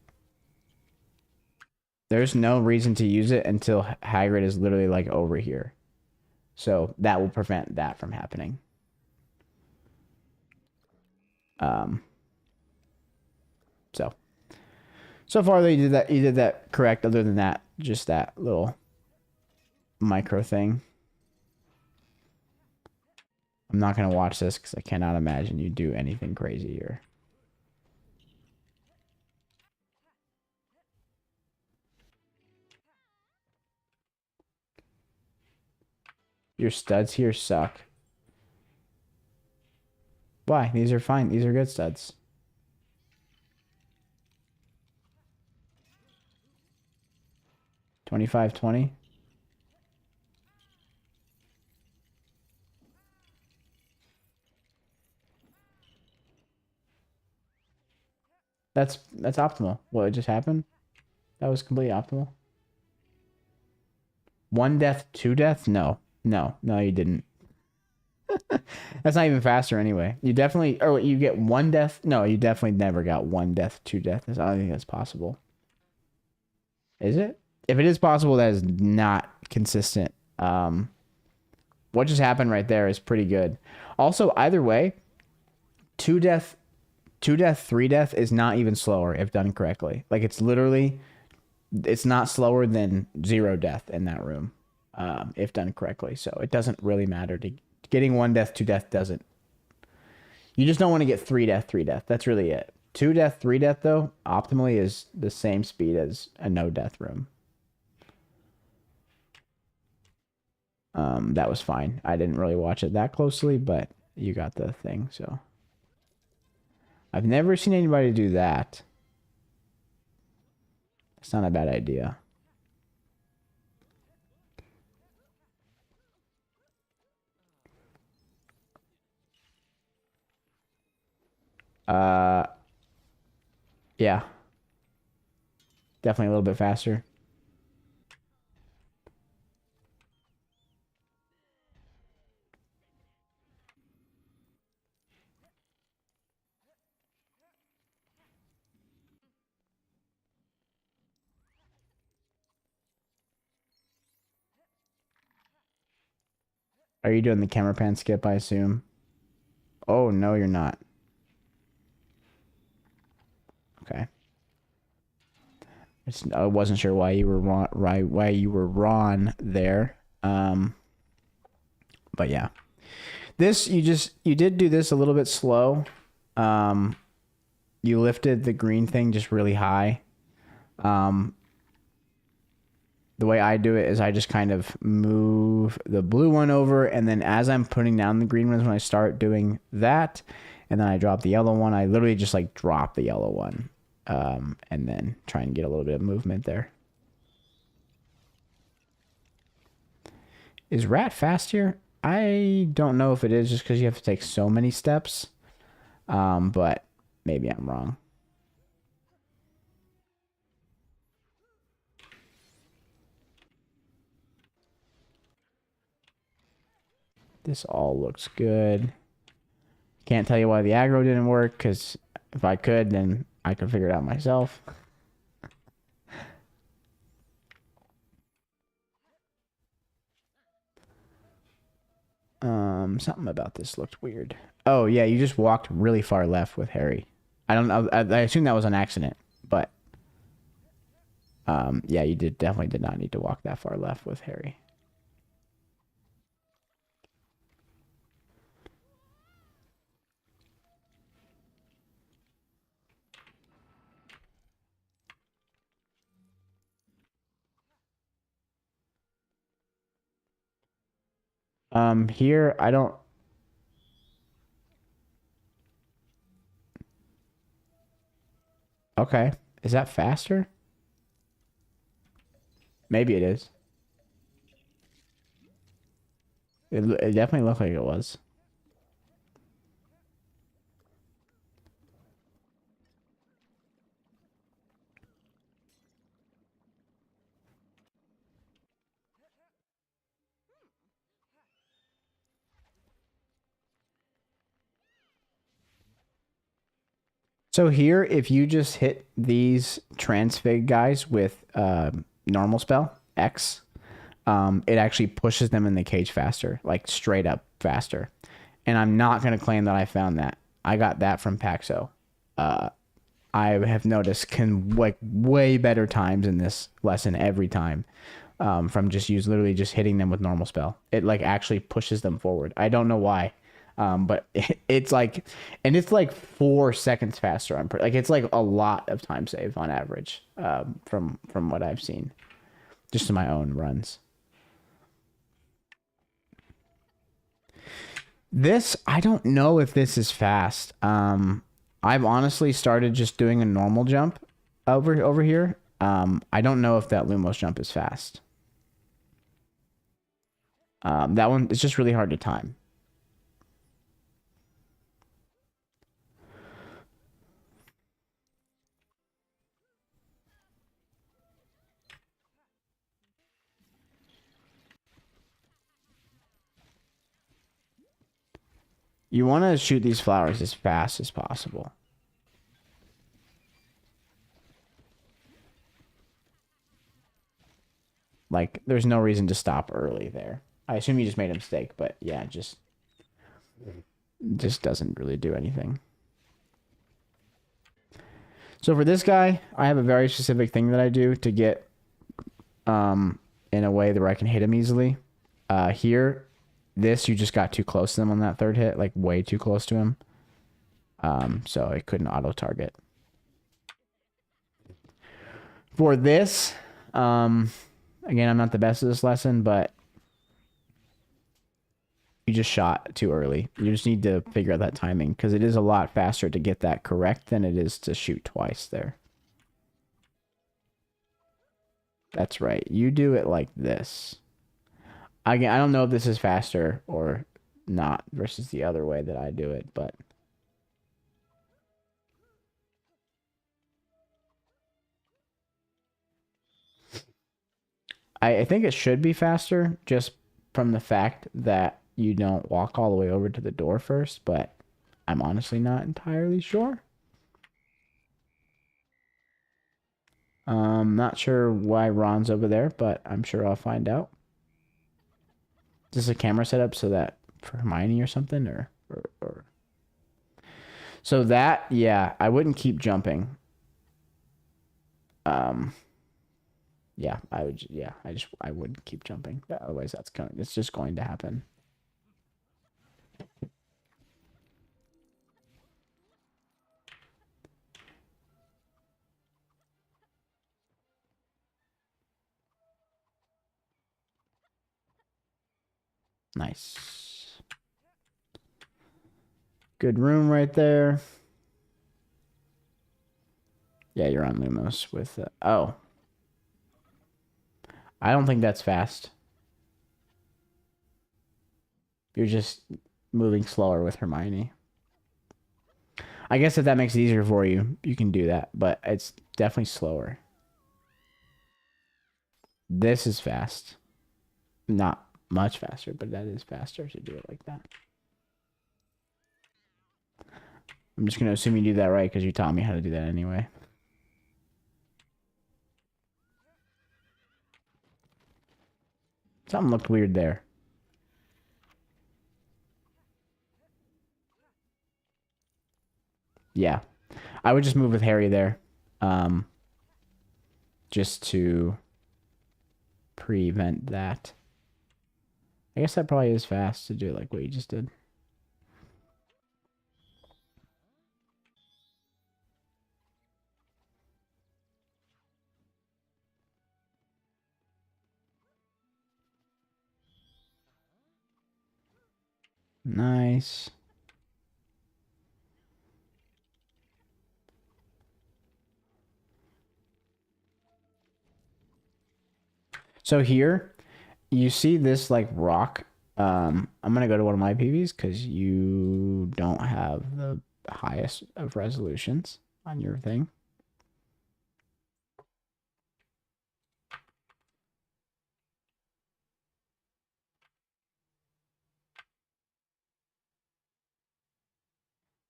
there's no reason to use it until Hagrid is literally like over here. So that will prevent that from happening. Um so so far though you did that correct. Other than that, just that little micro thing. I'm not gonna watch this because I cannot imagine you do anything crazy here. Your studs here suck. Why? These are fine. These are good studs. 25-20. That's optimal. What just happened? That was completely optimal. 1 death, 2 deaths? No. No, you didn't. That's not even faster anyway. You definitely, or you get 1 death. No, you definitely never got 1 death, 2 deaths. I don't think that's possible. Is it? If it is possible, that is not consistent. What just happened right there is pretty good. Also, either way, 2 death, 3 death is not even slower if done correctly. Like it's literally, it's not slower than 0 death in that room, if done correctly. So it doesn't really matter. To getting 1 death, 2 death doesn't. You just don't want to get 3 death, 3 death. That's really it. 2 death, 3 death though, optimally is the same speed as a no death room. That was fine. I didn't really watch it that closely, but you got the thing. So I've never seen anybody do that. It's not a bad idea. Yeah. Definitely a little bit faster. Are you doing the camera pan skip, I assume? Oh, no, you're not. Okay. I wasn't sure why you were wrong, why you were wrong there. But yeah. This, you did do this a little bit slow. You lifted the green thing just really high. The way I do it is I just kind of move the blue one over, and then as I'm putting down the green ones, when I start doing that, and then I drop the yellow one, I literally just like drop the yellow one, and then try and get a little bit of movement there. Is rat fast here? I don't know if it is just because you have to take so many steps, but maybe I'm wrong. This all looks good. Can't tell you why the aggro didn't work, because if I could, then I could figure it out myself. Something about this looked weird. Oh, yeah, you just walked really far left with Harry. I don't know. I assume that was an accident, but yeah, you definitely did not need to walk that far left with Harry. Here, I don't. Okay. Is that faster? Maybe it is. It definitely looked like it was. So here, if you just hit these transfig guys with normal spell, X, it actually pushes them in the cage faster, like straight up faster. And I'm not going to claim that I found that. I got that from Paxo. I have noticed can like way better times in this lesson every time, from literally just hitting them with normal spell. It like actually pushes them forward. I don't know why, but it's like, and it's like 4 seconds faster. Like it's like a lot of time save on average, from what I've seen, just in my own runs. This, I don't know if this is fast. I've honestly started just doing a normal jump over here. I don't know if that Lumos jump is fast. That one, it's just really hard to time. You want to shoot these flowers as fast as possible. Like, there's no reason to stop early there. I assume you just made a mistake, but yeah, just doesn't really do anything. So for this guy, I have a very specific thing that I do to get in a way where I can hit him easily. Here, this, you just got too close to him on that third hit, like way too close to him. So I couldn't auto-target. For this, again, I'm not the best at this lesson, but you just shot too early. You just need to figure out that timing, because it is a lot faster to get that correct than it is to shoot twice there. That's right. You do it like this. Again, I don't know if this is faster or not versus the other way that I do it, but I think it should be faster just from the fact that you don't walk all the way over to the door first, but I'm honestly not entirely sure. Not sure why Ron's over there, but I'm sure I'll find out. Is this a camera setup so that for Hermione or something, or... So that, yeah, I wouldn't keep jumping. Yeah, I wouldn't keep jumping. Otherwise, it's just going to happen. Nice. Good room right there. Yeah, you're on Lumos with... oh. I don't think that's fast. You're just moving slower with Hermione. I guess if that makes it easier for you, you can do that. But it's definitely slower. This is fast. Not much faster, but that is faster to do it like that. I'm just going to assume you do that right because you taught me how to do that anyway. Something looked weird there. Yeah. I would just move with Harry there. Just to prevent that. I guess that probably is fast to do it like what you just did. Nice. So here, you see this like rock. I'm gonna go to one of my PVs because you don't have the highest of resolutions on your thing.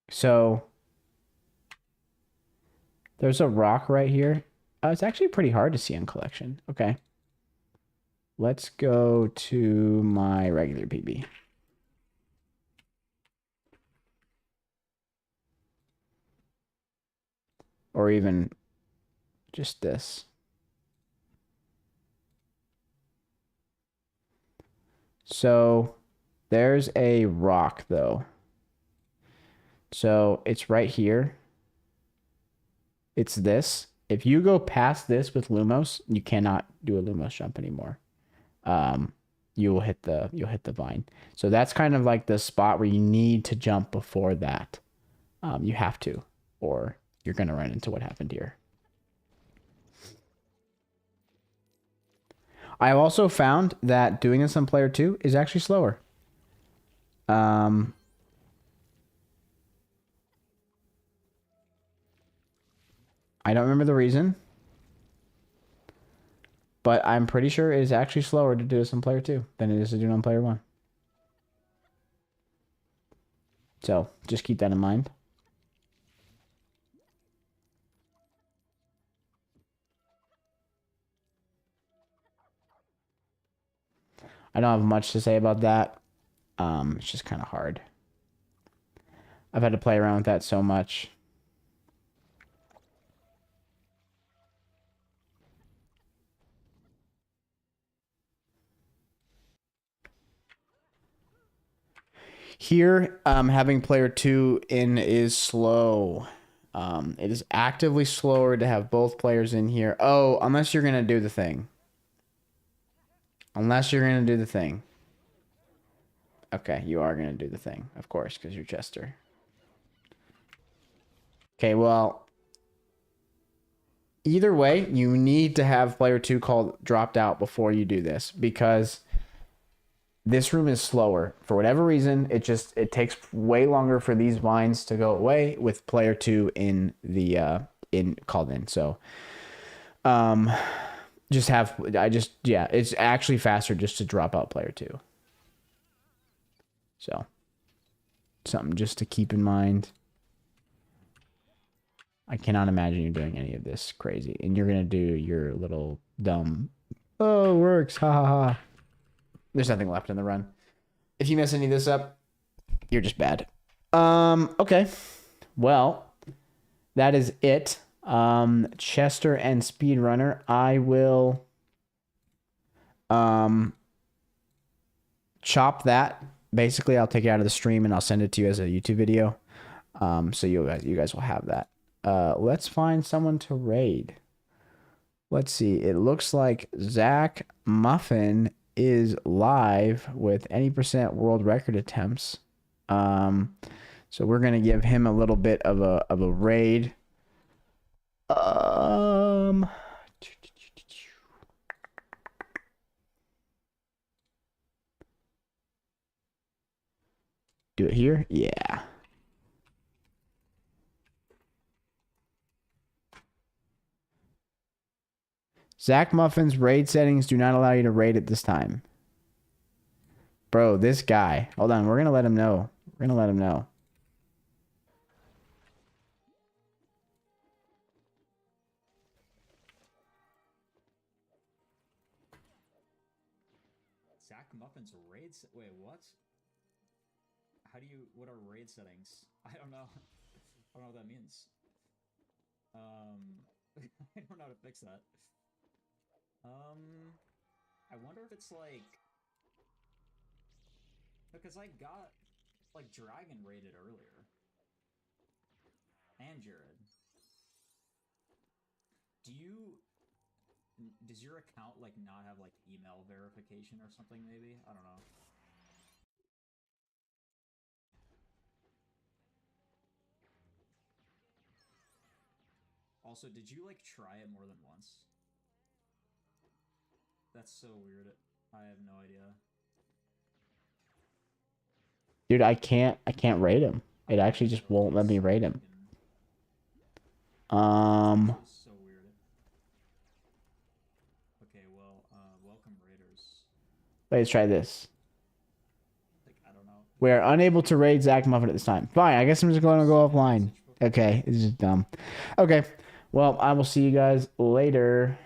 So there's a rock right here. It's actually pretty hard to see in collection. Okay. Let's go to my regular PB. Or even just this. So there's a rock though. So it's right here. It's this. If you go past this with Lumos, you cannot do a Lumos jump anymore. You'll hit the vine. So that's kind of like the spot where you need to jump before that. You have to, or you're gonna run into what happened here. I've also found that doing this on player 2 is actually slower. I don't remember the reason, but I'm pretty sure it is actually slower to do this on player 2 than it is to do it on player 1. So just keep that in mind. I don't have much to say about that. It's just kind of hard. I've had to play around with that so much. Here, having player 2 in is slow. It is actively slower to have both players in here. Oh, unless you're going to do the thing. Unless you're going to do the thing. Okay, you are going to do the thing, of course, because you're Chester. Okay, well, either way, you need to have player 2 called dropped out before you do this, because this room is slower. For whatever reason, it takes way longer for these vines to go away with player 2 in the called in. So it's actually faster just to drop out player 2. So something just to keep in mind. I cannot imagine you doing any of this crazy. And you're gonna do your little dumb, oh, it works, ha ha ha. There's nothing left in the run. If you mess any of this up, you're just bad. Okay. Well, that is it. Chester and Speedrunner. I will chop that. Basically, I'll take it out of the stream and I'll send it to you as a YouTube video. So you guys will have that. Let's find someone to raid. Let's see. It looks like Zach Muffin is live with any % world record attempts. So we're gonna give him a little bit of a raid. Do it here? Yeah. Zach Muffin's raid settings do not allow you to raid at this time. Bro, this guy. Hold on, we're gonna let him know. We're gonna let him know. Zach Muffin's raid wait, what? What are raid settings? I don't know. I don't know what that means. I don't know how to fix that. I wonder if it's like... Because I got, like, Dragon raided earlier. And Jared. Does your account, like, not have, like, email verification or something, maybe? I don't know. Also, did you, like, try it more than once? That's so weird. I have no idea. Dude, I can't rate him. It actually just won't let me rate him. So weird. Okay, well, welcome raiders. Let's try this. Like, I don't know. We are unable to raid Zach Muffin at this time. Fine, I guess I'm just going to go offline. Okay, this is dumb. Okay, well, I will see you guys later.